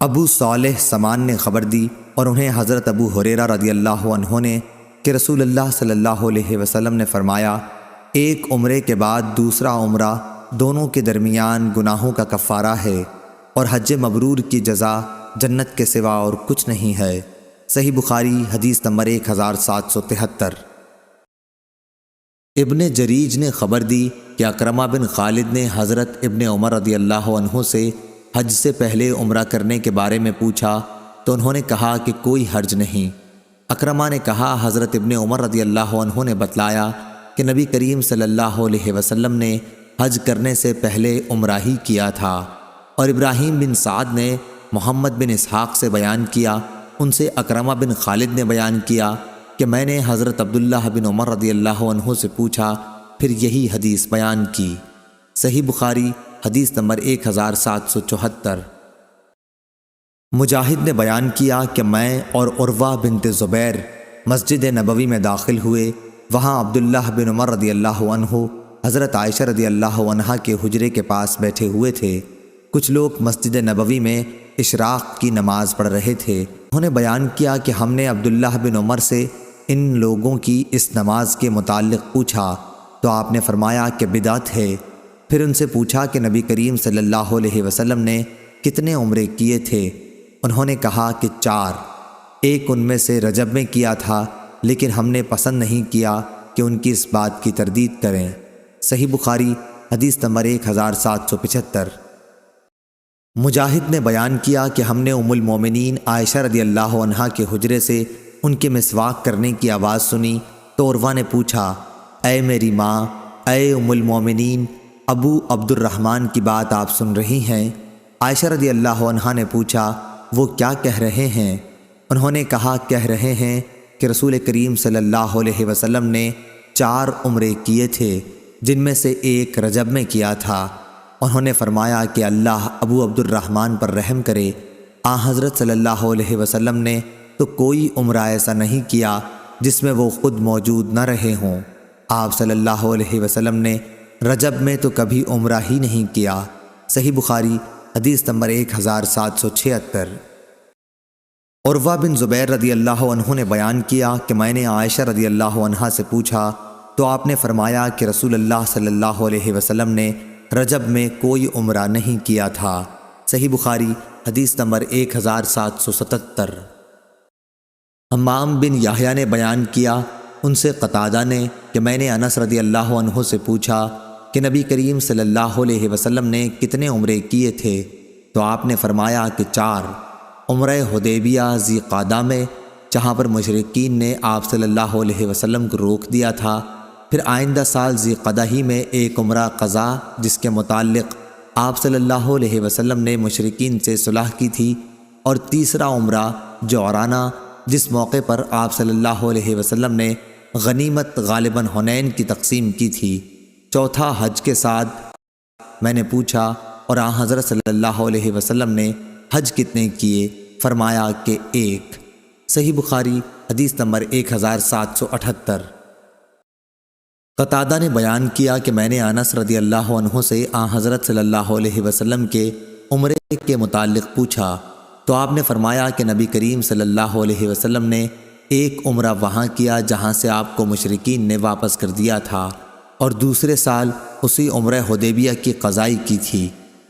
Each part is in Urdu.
ابو صالح سمان نے خبر دی اور انہیں حضرت ابو ہریرہ رضی اللہ عنہ نے کہ رسول اللہ صلی اللہ علیہ وسلم نے فرمایا، ایک عمرے کے بعد دوسرا عمرہ دونوں کے درمیان گناہوں کا کفارہ ہے، اور حج مبرور کی جزا جنت کے سوا اور کچھ نہیں ہے۔ صحیح بخاری حدیث نمبر 1773۔ ابن جریج نے خبر دی کہ اکرمہ بن خالد نے حضرت ابن عمر رضی اللہ عنہ سے حج سے پہلے عمرہ کرنے کے بارے میں پوچھا تو انہوں نے کہا کہ کوئی حرج نہیں۔ اکرمہ نے کہا، حضرت ابن عمر رضی اللہ عنہ نے بتلایا کہ نبی کریم صلی اللہ علیہ وسلم نے حج کرنے سے پہلے عمرہ ہی کیا تھا۔ اور ابراہیم بن سعد نے محمد بن اسحاق سے بیان کیا، ان سے اکرمہ بن خالد نے بیان کیا کہ میں نے حضرت عبداللہ بن عمر رضی اللہ عنہ سے پوچھا، پھر یہی حدیث بیان کی۔ صحیح بخاری حدیث نمبر 1774۔ مجاہد نے بیان کیا کہ میں اور عروہ بنت زبیر مسجد نبوی میں داخل ہوئے، وہاں عبداللہ بن عمر رضی اللہ عنہ حضرت عائشہ رضی اللہ عنہا کے حجرے کے پاس بیٹھے ہوئے تھے۔ کچھ لوگ مسجد نبوی میں اشراق کی نماز پڑھ رہے تھے۔ انہوں نے بیان کیا کہ ہم نے عبداللہ بن عمر سے ان لوگوں کی اس نماز کے متعلق پوچھا تو آپ نے فرمایا کہ بدعت ہے۔ پھر ان سے پوچھا کہ نبی کریم صلی اللہ علیہ وسلم نے کتنے عمرے کیے تھے؟ انہوں نے کہا کہ 4، ایک ان میں سے رجب میں کیا تھا، لیکن ہم نے پسند نہیں کیا کہ ان کی اس بات کی تردید کریں۔ صحیح بخاری حدیث نمبر 1775۔ مجاہد نے بیان کیا کہ ہم نے ام المومنین عائشہ رضی اللہ عنہا کے حجرے سے ان کے مسواک کرنے کی آواز سنی تو عروہ نے پوچھا، اے میری ماں، اے ام المومنین، ابو عبد الرحمن کی بات آپ سن رہی ہیں؟ عائشہ رضی اللہ عنہا نے پوچھا، وہ کیا کہہ رہے ہیں؟ انہوں نے کہا، کہہ رہے ہیں کہ رسول کریم صلی اللہ علیہ وسلم نے 4 عمرے کیے تھے، جن میں سے ایک رجب میں کیا تھا۔ انہوں نے فرمایا کہ اللہ ابو عبد الرحمن پر رحم کرے۔ حضرت صلی اللہ علیہ وسلم نے تو کوئی عمرہ ایسا نہیں کیا جس میں وہ خود موجود نہ رہے ہوں۔ آپ صلی اللہ علیہ وسلم نے رجب میں تو کبھی عمرہ ہی نہیں کیا۔ صحیح بخاری حدیث نمبر 1776۔ عروہ بن زبیر رضی اللہ عنہ نے بیان کیا کہ میں نے عائشہ رضی اللہ عنہا سے پوچھا تو آپ نے فرمایا کہ رسول اللہ صلی اللہ علیہ وسلم نے رجب میں کوئی عمرہ نہیں کیا تھا۔ صحیح بخاری حدیث نمبر 1777۔ حمام بن یحییٰ نے بیان کیا، ان سے قتادہ نے کہ میں نے انس رضی اللہ عنہ سے پوچھا کہ نبی کریم صلی اللہ علیہ وسلم نے کتنے عمرے کیے تھے تو آپ نے فرمایا کہ 4، عمرہ حدیبیہ ذی قعدہ میں، جہاں پر مشرکین نے آپ صلی اللہ علیہ وسلم کو روک دیا تھا، پھر آئندہ سال ذی قعدہ ہی میں ایک عمرہ قضا جس کے متعلق آپ صلی اللہ علیہ وسلم نے مشرکین سے صلح کی تھی، اور تیسرا عمرہ جعرانہ جس موقع پر آپ صلی اللہ علیہ وسلم نے غنیمت غالباً حنین کی تقسیم کی تھی۔ چوتھا حج کے ساتھ میں نے پوچھا اور حضرت صلی اللہ علیہ وسلم نے حج کتنے کیے؟ فرمایا کہ 1۔ صحیح بخاری حدیث نمبر 1778۔ قتادہ نے بیان کیا کہ میں نے انس رضی اللہ عنہ سے حضرت صلی اللہ علیہ وسلم کے عمرے کے متعلق پوچھا تو آپ نے فرمایا کہ نبی کریم صلی اللہ علیہ وسلم نے ایک عمرہ وہاں کیا جہاں سے آپ کو مشرکین نے واپس کر دیا تھا، اور دوسرے سال اسی عمرہ حدیبیہ کی قضائی کی تھی،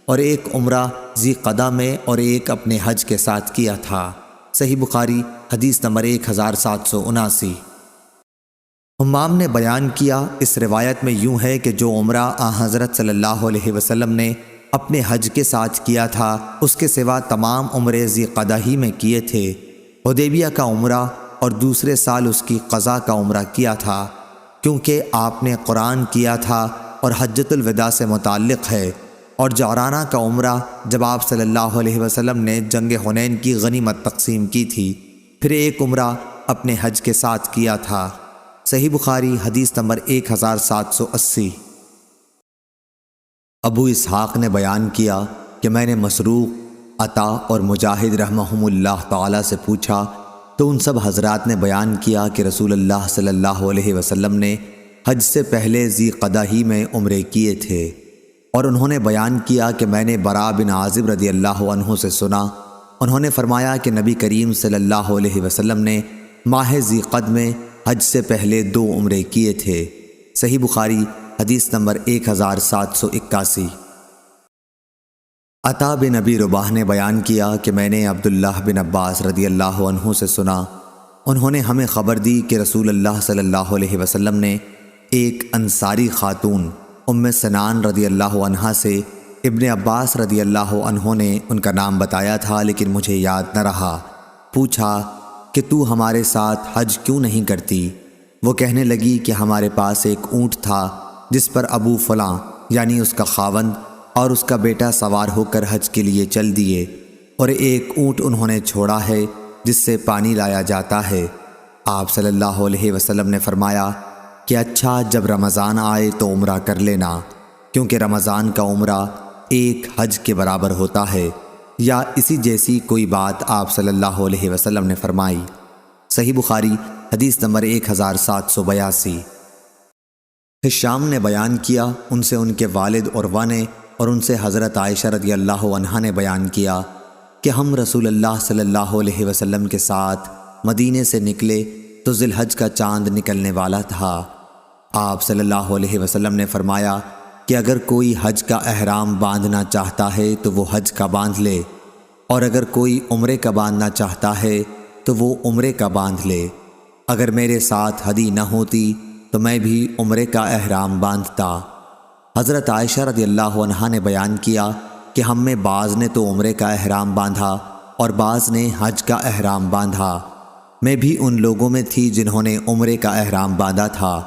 اور ایک عمرہ ذی قعدہ میں اور ایک اپنے حج کے ساتھ کیا تھا۔ صحیح بخاری حدیث نمبر 1779۔ حمام نے بیان کیا، اس روایت میں یوں ہے کہ جو عمرہ حضرت صلی اللہ علیہ وسلم نے اپنے حج کے ساتھ کیا تھا اس کے سوا تمام عمرے ذی قعدہ ہی میں کیے تھے۔ حدیبیہ کا عمرہ اور دوسرے سال اس کی قضا کا عمرہ کیا تھا، کیونکہ آپ نے قرآن کیا تھا اور حجۃ الوداع سے متعلق ہے، اور جعرانہ کا عمرہ جب آپ صلی اللہ علیہ وسلم نے جنگ حنین کی غنیمت تقسیم کی تھی، پھر ایک عمرہ اپنے حج کے ساتھ کیا تھا۔ صحیح بخاری حدیث نمبر 1780۔ ابو اسحاق نے بیان کیا کہ میں نے مسروق، عطا اور مجاہد رحمہم اللہ تعالی سے پوچھا تو ان سب حضرات نے بیان کیا کہ رسول اللہ صلی اللہ علیہ وسلم نے حج سے پہلے ذی قعدہ ہی میں عمرے کیے تھے، اور انہوں نے بیان کیا کہ میں نے براء بن عازب رضی اللہ عنہ سے سنا انہوں نے فرمایا کہ نبی کریم صلی اللہ علیہ وسلم نے ماہ ذی قعد میں حج سے پہلے 2 عمرے کیے تھے۔ صحیح بخاری حدیث نمبر 1781۔ عطا بن ابی رباح نے بیان کیا کہ میں نے عبداللہ بن عباس رضی اللہ عنہ سے سنا، انہوں نے ہمیں خبر دی کہ رسول اللہ صلی اللہ علیہ وسلم نے ایک انصاری خاتون ام سنان رضی اللہ عنہا سے ابن عباس رضی اللہ عنہ نے ان کا نام بتایا تھا لیکن مجھے یاد نہ رہا، پوچھا کہ تو ہمارے ساتھ حج کیوں نہیں کرتی؟ وہ کہنے لگی کہ ہمارے پاس ایک اونٹ تھا جس پر ابو فلاں یعنی اس کا خاوند اور اس کا بیٹا سوار ہو کر حج کے لیے چل دیے، اور ایک اونٹ انہوں نے چھوڑا ہے جس سے پانی لایا جاتا ہے۔ آپ صلی اللہ علیہ وسلم نے فرمایا کہ اچھا، جب رمضان آئے تو عمرہ کر لینا، کیونکہ رمضان کا عمرہ ایک حج کے برابر ہوتا ہے، یا اسی جیسی کوئی بات آپ صلی اللہ علیہ وسلم نے فرمائی۔ صحیح بخاری حدیث نمبر 1782۔ ہشام نے بیان کیا، ان سے ان کے والد عروہ نے اور ان سے حضرت عائشہ رضی اللہ عنہا نے بیان کیا کہ ہم رسول اللہ صلی اللہ علیہ وسلم کے ساتھ مدینے سے نکلے تو ذی الحج کا چاند نکلنے والا تھا۔ آپ صلی اللہ علیہ وسلم نے فرمایا کہ اگر کوئی حج کا احرام باندھنا چاہتا ہے تو وہ حج کا باندھ لے، اور اگر کوئی عمرے کا باندھنا چاہتا ہے تو وہ عمرے کا باندھ لے۔ اگر میرے ساتھ ہدی نہ ہوتی تو میں بھی عمرے کا احرام باندھتا۔ حضرت عائشہ رضی اللہ عنہا نے بیان کیا کہ ہم میں بعض نے تو عمرے کا احرام باندھا اور بعض نے حج کا احرام باندھا۔ میں بھی ان لوگوں میں تھی جنہوں نے عمرے کا احرام باندھا تھا،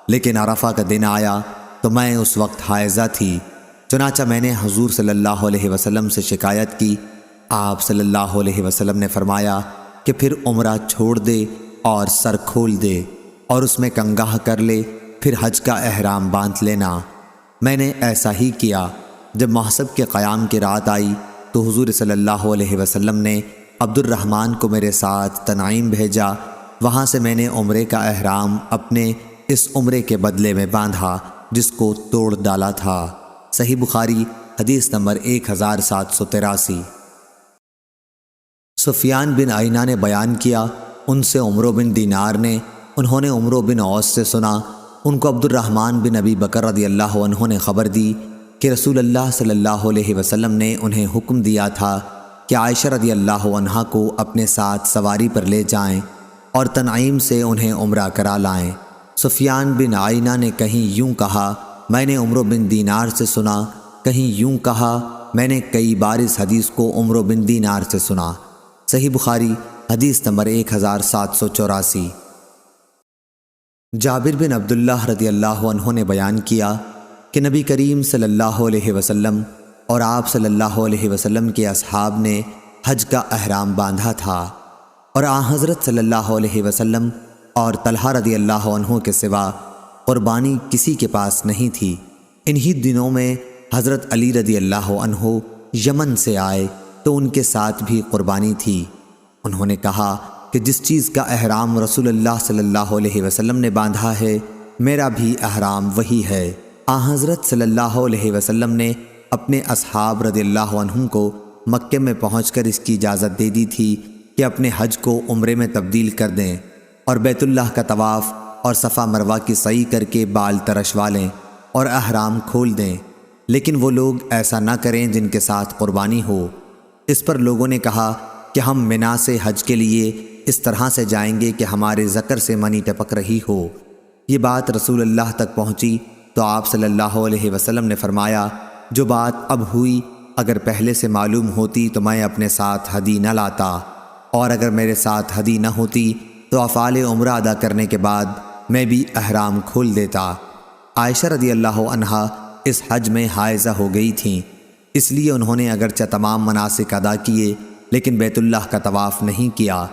لیکن عرفہ کا دن آیا تو میں اس وقت حائضہ تھی، چنانچہ میں نے حضور صلی اللہ علیہ وسلم سے شکایت کی۔ آپ صلی اللہ علیہ وسلم نے فرمایا کہ پھر عمرہ چھوڑ دے اور سر کھول دے اور اس میں کنگاہ کر لے، پھر حج کا احرام باندھ لینا۔ میں نے ایسا ہی کیا۔ جب محسب کے قیام کی رات آئی تو حضور صلی اللہ علیہ وسلم نے عبد الرحمن کو میرے ساتھ تنعیم بھیجا، وہاں سے میں نے عمرے کا احرام اپنے اس عمرے کے بدلے میں باندھا جس کو توڑ ڈالا تھا۔ صحیح بخاری حدیث نمبر 1783۔ سفیان بن عینہ نے بیان کیا، ان سے عمرو بن دینار نے، انہوں نے عمرو بن عوس سے سنا، ان کو عبد الرحمن بن ابی بکر رضی اللہ عنہ نے خبر دی کہ رسول اللہ صلی اللہ علیہ وسلم نے انہیں حکم دیا تھا کہ عائشہ رضی اللہ عنہا کو اپنے ساتھ سواری پر لے جائیں اور تنعیم سے انہیں عمرہ کرا لائیں۔ سفیان بن عینہ نے کہیں یوں کہا، میں نے عمرو بن دینار سے سنا، کہیں یوں کہا، میں نے کئی بار اس حدیث کو عمرو بن دینار سے سنا۔ صحیح بخاری حدیث نمبر 1784۔ جابر بن عبداللہ رضی اللہ عنہ نے بیان کیا کہ نبی کریم صلی اللہ علیہ وسلم اور آپ صلی اللہ علیہ وسلم کے اصحاب نے حج کا احرام باندھا تھا، اور آن حضرت صلی اللہ علیہ وسلم اور طلحہ رضی اللہ عنہ کے سوا قربانی کسی کے پاس نہیں تھی۔ انہی دنوں میں حضرت علی رضی اللہ عنہ یمن سے آئے تو ان کے ساتھ بھی قربانی تھی۔ انہوں نے کہا کہ جس چیز کا احرام رسول اللہ صلی اللہ علیہ وسلم نے باندھا ہے میرا بھی احرام وہی ہے۔ آن حضرت صلی اللہ علیہ وسلم نے اپنے اصحاب رضی اللہ عنہم کو مکے میں پہنچ کر اس کی اجازت دے دی تھی کہ اپنے حج کو عمرے میں تبدیل کر دیں اور بیت اللہ کا طواف اور صفا مروہ کی سعی کر کے بال ترشوا لیں اور احرام کھول دیں، لیکن وہ لوگ ایسا نہ کریں جن کے ساتھ قربانی ہو۔ اس پر لوگوں نے کہا کہ ہم منا سے حج کے لیے اس طرح سے جائیں گے کہ ہمارے ذکر سے منی ٹپک رہی ہو۔ یہ بات رسول اللہ تک پہنچی تو آپ صلی اللہ علیہ وسلم نے فرمایا، جو بات اب ہوئی اگر پہلے سے معلوم ہوتی تو میں اپنے ساتھ ہدی نہ لاتا، اور اگر میرے ساتھ ہدی نہ ہوتی تو افعال عمرہ ادا کرنے کے بعد میں بھی احرام کھول دیتا۔ عائشہ رضی اللہ عنہا اس حج میں حائضہ ہو گئی تھیں، اس لیے انہوں نے اگرچہ تمام مناسک ادا کیے لیکن بیت اللہ کا طواف نہیں کیا۔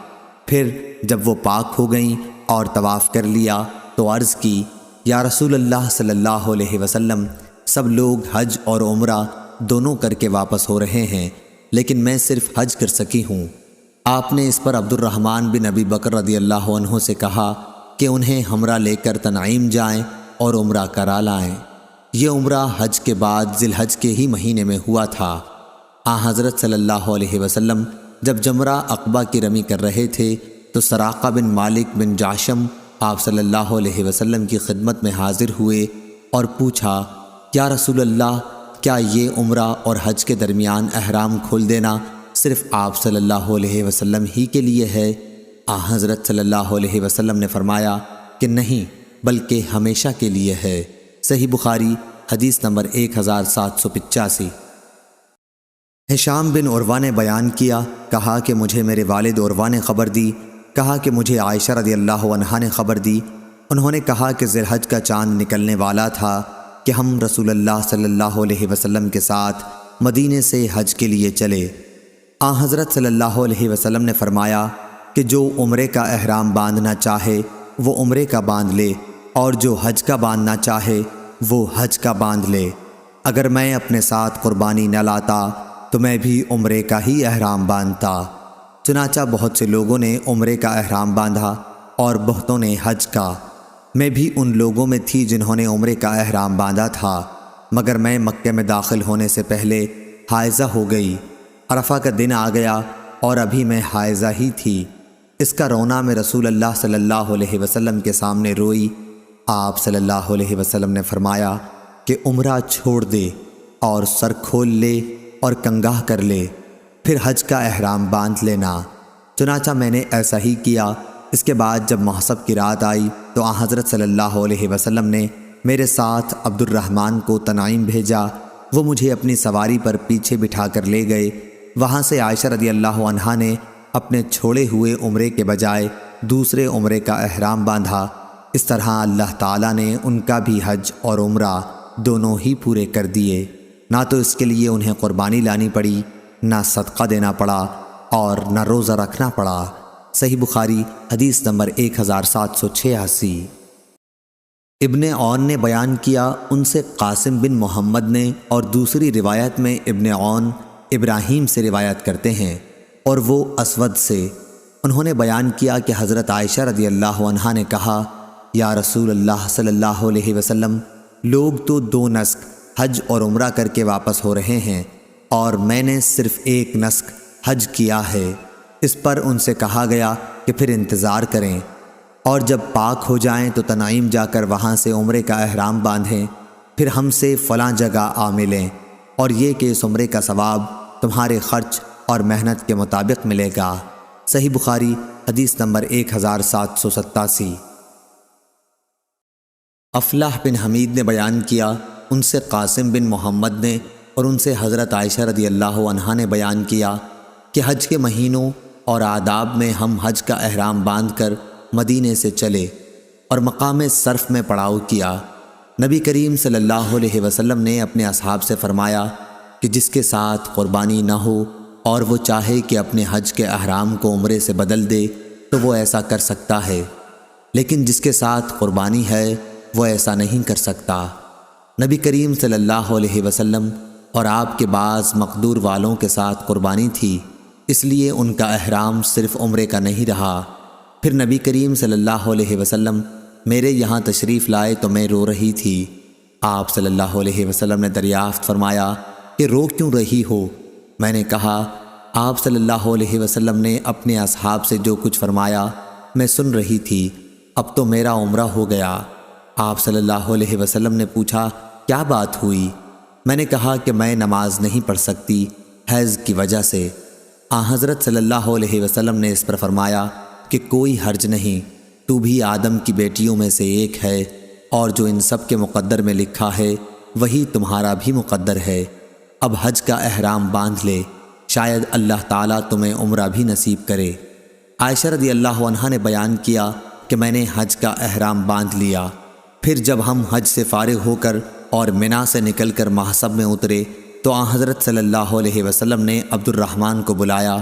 پھر جب وہ پاک ہو گئیں اور طواف کر لیا تو عرض کی، یا رسول اللہ صلی اللہ علیہ وسلم، سب لوگ حج اور عمرہ دونوں کر کے واپس ہو رہے ہیں لیکن میں صرف حج کر سکی ہوں۔ آپ نے اس پر عبد الرحمن بن ابی بکر رضی اللہ عنہ سے کہا کہ انہیں ہمراہ لے کر تنعیم جائیں اور عمرہ کرا لائیں۔ یہ عمرہ حج کے بعد ذی الحج کے ہی مہینے میں ہوا تھا۔ آن حضرت صلی اللہ علیہ وسلم جب جمرہ عقبہ کی رمی کر رہے تھے تو سراقہ بن مالک بن جاشم آپ صلی اللہ علیہ وسلم کی خدمت میں حاضر ہوئے اور پوچھا، یا رسول اللہ، کیا یہ عمرہ اور حج کے درمیان احرام کھول دینا صرف آپ صلی اللہ علیہ وسلم ہی کے لیے ہے؟ حضرت صلی اللہ علیہ وسلم نے فرمایا کہ نہیں، بلکہ ہمیشہ کے لیے ہے۔ صحیح بخاری حدیث نمبر 1785۔ ہشام بن عروہ نے بیان کیا، کہا کہ مجھے میرے والد عروہ نے خبر دی، کہا کہ مجھے عائشہ رضی اللہ عنہا نے خبر دی۔ انہوں نے کہا کہ ذی الحج کا چاند نکلنے والا تھا کہ ہم رسول اللہ صلی اللہ علیہ وسلم کے ساتھ مدینے سے حج کے لیے چلے۔ حضرت صلی اللہ علیہ وسلم نے فرمایا کہ جو عمرے کا احرام باندھنا چاہے وہ عمرے کا باندھ لے، اور جو حج کا باندھنا چاہے وہ حج کا باندھ لے۔ اگر میں اپنے ساتھ قربانی نہ لاتا تو میں بھی عمرے کا ہی احرام باندھتا۔ چنانچہ بہت سے لوگوں نے عمرے کا احرام باندھا اور بہتوں نے حج کا۔ میں بھی ان لوگوں میں تھی جنہوں نے عمرے کا احرام باندھا تھا، مگر میں مکہ میں داخل ہونے سے پہلے حائضہ ہو گئی۔ عرفہ کا دن آ گیا اور ابھی میں حائضہ ہی تھی۔ اس کا رونا میں رسول اللہ صلی اللہ علیہ وسلم کے سامنے روئی۔ آپ صلی اللہ علیہ وسلم نے فرمایا کہ عمرہ چھوڑ دے اور سر کھول لے اور کنگاہ کر لے، پھر حج کا احرام باندھ لینا۔ چنانچہ میں نے ایسا ہی کیا۔ اس کے بعد جب محسب کی رات آئی تو حضرت صلی اللہ علیہ وسلم نے میرے ساتھ عبد الرحمن کو تنعیم بھیجا۔ وہ مجھے اپنی سواری پر پیچھے بٹھا کر لے گئے۔ وہاں سے عائشہ رضی اللہ عنہا نے اپنے چھوڑے ہوئے عمرے کے بجائے دوسرے عمرے کا احرام باندھا۔ اس طرح اللہ تعالیٰ نے ان کا بھی حج اور عمرہ دونوں ہی پورے کر دیے۔ نہ تو اس کے لیے انہیں قربانی لانی پڑی، نہ صدقہ دینا پڑا، اور نہ روزہ رکھنا پڑا۔ صحیح بخاری حدیث نمبر 1786۔ ابن عون نے بیان کیا، ان سے قاسم بن محمد نے، اور دوسری روایت میں ابن عون ابراہیم سے روایت کرتے ہیں اور وہ اسود سے۔ انہوں نے بیان کیا کہ حضرت عائشہ رضی اللہ عنہا نے کہا، یا رسول اللہ صلی اللہ علیہ وسلم، لوگ تو 2 نسک حج اور عمرہ کر کے واپس ہو رہے ہیں، اور میں نے صرف 1 نسک حج کیا ہے۔ اس پر ان سے کہا گیا کہ پھر انتظار کریں، اور جب پاک ہو جائیں تو تنعیم جا کر وہاں سے عمرے کا احرام باندھیں، پھر ہم سے فلاں جگہ آ ملیں، اور یہ کہ اس عمرے کا ثواب تمہارے خرچ اور محنت کے مطابق ملے گا۔ صحیح بخاری حدیث نمبر 1787۔ افلاح بن حمید نے بیان کیا، ان سے قاسم بن محمد نے، اور ان سے حضرت عائشہ رضی اللہ عنہا نے بیان کیا کہ حج کے مہینوں اور آداب میں ہم حج کا احرام باندھ کر مدینے سے چلے اور مقام صرف میں پڑاؤ کیا۔ نبی کریم صلی اللہ علیہ وسلم نے اپنے اصحاب سے فرمایا کہ جس کے ساتھ قربانی نہ ہو اور وہ چاہے کہ اپنے حج کے احرام کو عمرے سے بدل دے تو وہ ایسا کر سکتا ہے، لیکن جس کے ساتھ قربانی ہے وہ ایسا نہیں کر سکتا۔ نبی کریم صلی اللہ علیہ وسلم اور آپ کے بعض مقدور والوں کے ساتھ قربانی تھی، اس لیے ان کا احرام صرف عمرے کا نہیں رہا۔ پھر نبی کریم صلی اللہ علیہ وسلم میرے یہاں تشریف لائے تو میں رو رہی تھی۔ آپ صلی اللہ علیہ وسلم نے دریافت فرمایا کہ رو کیوں رہی ہو؟ میں نے کہا، آپ صلی اللہ علیہ وسلم نے اپنے اصحاب سے جو کچھ فرمایا میں سن رہی تھی، اب تو میرا عمرہ ہو گیا۔ آپ صلی اللہ علیہ وسلم نے پوچھا، کیا بات ہوئی؟ میں نے کہا کہ میں نماز نہیں پڑھ سکتی حیض کی وجہ سے۔ حضرت صلی اللہ علیہ وسلم نے اس پر فرمایا کہ کوئی حرج نہیں، تو بھی آدم کی بیٹیوں میں سے ایک ہے، اور جو ان سب کے مقدر میں لکھا ہے وہی تمہارا بھی مقدر ہے۔ اب حج کا احرام باندھ لے، شاید اللہ تعالیٰ تمہیں عمرہ بھی نصیب کرے۔ عائشہ رضی اللہ عنہا نے بیان کیا کہ میں نے حج کا احرام باندھ لیا۔ پھر جب ہم حج سے فارغ ہو کر اور منا سے نکل کر محسب میں اترے تو حضرت صلی اللہ علیہ وسلم نے عبد الرحمن کو بلایا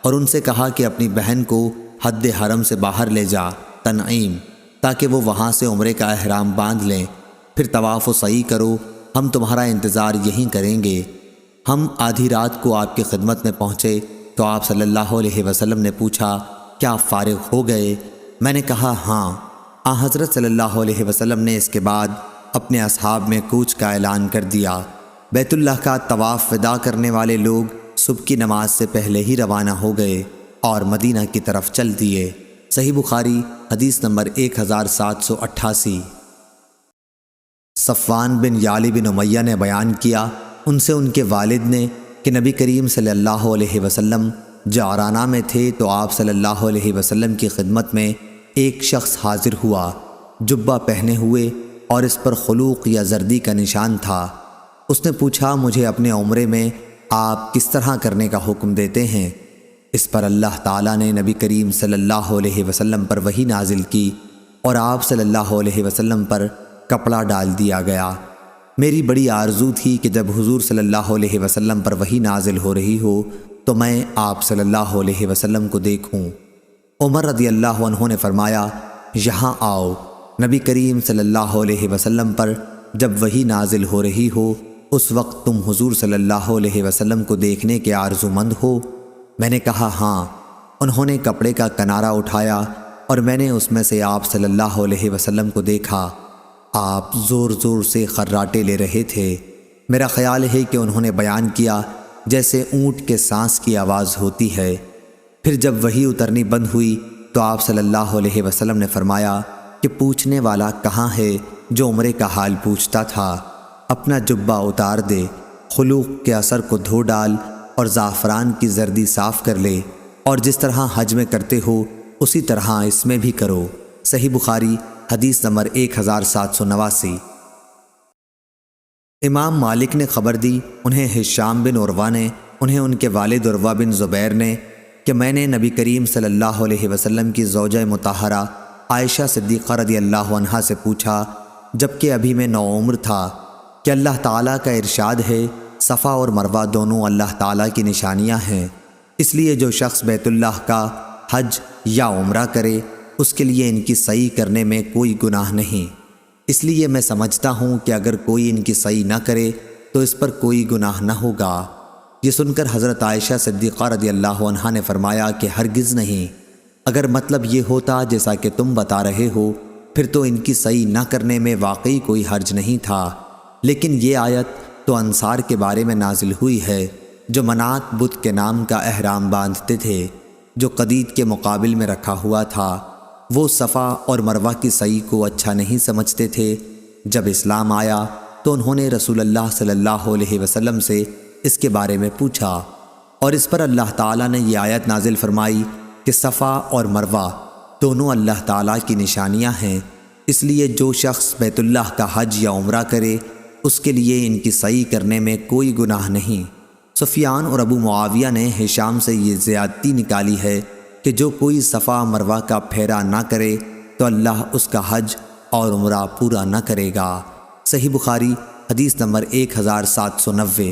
اور ان سے کہا کہ اپنی بہن کو حد حرم سے باہر لے جا، تنعیم، تاکہ وہ وہاں سے عمرے کا احرام باندھ لیں، پھر طواف و سعی کرو، ہم تمہارا انتظار یہیں کریں گے۔ ہم آدھی رات کو آپ کی خدمت میں پہنچے تو آپ صلی اللہ علیہ وسلم نے پوچھا، کیا فارغ ہو گئے؟ میں نے کہا ہاں۔ حضرت صلی اللہ علیہ وسلم نے اس کے بعد اپنے اصحاب میں کوچ کا اعلان کر دیا۔ بیت اللہ کا طواف ودا کرنے والے لوگ صبح کی نماز سے پہلے ہی روانہ ہو گئے اور مدینہ کی طرف چل دیے۔ صحیح بخاری حدیث نمبر 1788۔ صفوان بن یعلی بن امیہ نے بیان کیا، ان سے ان کے والد نے کہ نبی کریم صلی اللہ علیہ وسلم جعرانہ میں تھے تو آپ صلی اللہ علیہ وسلم کی خدمت میں ایک شخص حاضر ہوا، جبہ پہنے ہوئے اور اس پر خلوق یا زردی کا نشان تھا۔ اس نے پوچھا، مجھے اپنے عمرے میں آپ کس طرح کرنے کا حکم دیتے ہیں؟ اس پر اللہ تعالیٰ نے نبی کریم صلی اللہ علیہ وسلم پر وحی نازل کی اور آپ صلی اللہ علیہ وسلم پر کپڑا ڈال دیا گیا۔ میری بڑی آرزو تھی کہ جب حضور صلی اللہ علیہ وسلم پر وحی نازل ہو رہی ہو تو میں آپ صلی اللہ علیہ وسلم کو دیکھوں۔ عمر رضی اللہ عنہ نے فرمایا، یہاں آؤ۔ نبی کریم صلی اللہ علیہ وسلم پر جب وحی نازل ہو رہی ہو اس وقت تم حضور صلی اللہ علیہ وسلم کو دیکھنے کے آرزو مند ہو؟ میں نے کہا ہاں۔ انہوں نے کپڑے کا کنارہ اٹھایا اور میں نے اس میں سے آپ صلی اللہ علیہ وسلم کو دیکھا۔ آپ زور زور سے خراٹے لے رہے تھے۔ میرا خیال ہے کہ انہوں نے بیان کیا جیسے اونٹ کے سانس کی آواز ہوتی ہے۔ پھر جب وحی اترنی بند ہوئی تو آپ صلی اللہ علیہ وسلم نے فرمایا کہ پوچھنے والا کہاں ہے جو عمرے کا حال پوچھتا تھا؟ اپنا جبہ اتار دے، خلوق کے اثر کو دھو ڈال اور زعفران کی زردی صاف کر لے، اور جس طرح حج میں کرتے ہو اسی طرح اس میں بھی کرو۔ صحیح بخاری حدیث نمبر 1789۔ امام مالک نے خبر دی، انہیں ہشام بن عروہ نے، انہیں ان کے والد عروہ بن زبیر نے، کہ میں نے نبی کریم صلی اللہ علیہ وسلم کی زوجہ مطہرہ عائشہ صدیقہ رضی اللہ عنہا سے پوچھا، جبکہ ابھی میں نوعمر تھا، کہ اللہ تعالیٰ کا ارشاد ہے صفا اور مروہ دونوں اللہ تعالیٰ کی نشانیاں ہیں، اس لیے جو شخص بیت اللہ کا حج یا عمرہ کرے اس کے لیے ان کی سعی کرنے میں کوئی گناہ نہیں۔ اس لیے میں سمجھتا ہوں کہ اگر کوئی ان کی سعی نہ کرے تو اس پر کوئی گناہ نہ ہوگا۔ یہ سن کر حضرت عائشہ صدیقہ رضی اللہ عنہا نے فرمایا کہ ہرگز نہیں، اگر مطلب یہ ہوتا جیسا کہ تم بتا رہے ہو پھر تو ان کی سعی نہ کرنے میں واقعی کوئی حرج نہیں تھا، لیکن یہ آیت تو انصار کے بارے میں نازل ہوئی ہے جو منات بت کے نام کا احرام باندھتے تھے جو قدید کے مقابل میں رکھا ہوا تھا۔ وہ صفا اور مروہ کی سعی کو اچھا نہیں سمجھتے تھے۔ جب اسلام آیا تو انہوں نے رسول اللہ صلی اللہ علیہ وسلم سے اس کے بارے میں پوچھا، اور اس پر اللہ تعالیٰ نے یہ آیت نازل فرمائی کہ صفا اور مروہ دونوں اللہ تعالیٰ کی نشانیاں ہیں، اس لیے جو شخص بیت اللہ کا حج یا عمرہ کرے اس کے لیے ان کی سعی کرنے میں کوئی گناہ نہیں۔ سفیان اور ابو معاویہ نے ہشام سے یہ زیادتی نکالی ہے کہ جو کوئی صفا مروہ کا پھیرا نہ کرے تو اللہ اس کا حج اور عمرہ پورا نہ کرے گا۔ صحیح بخاری حدیث نمبر 1790۔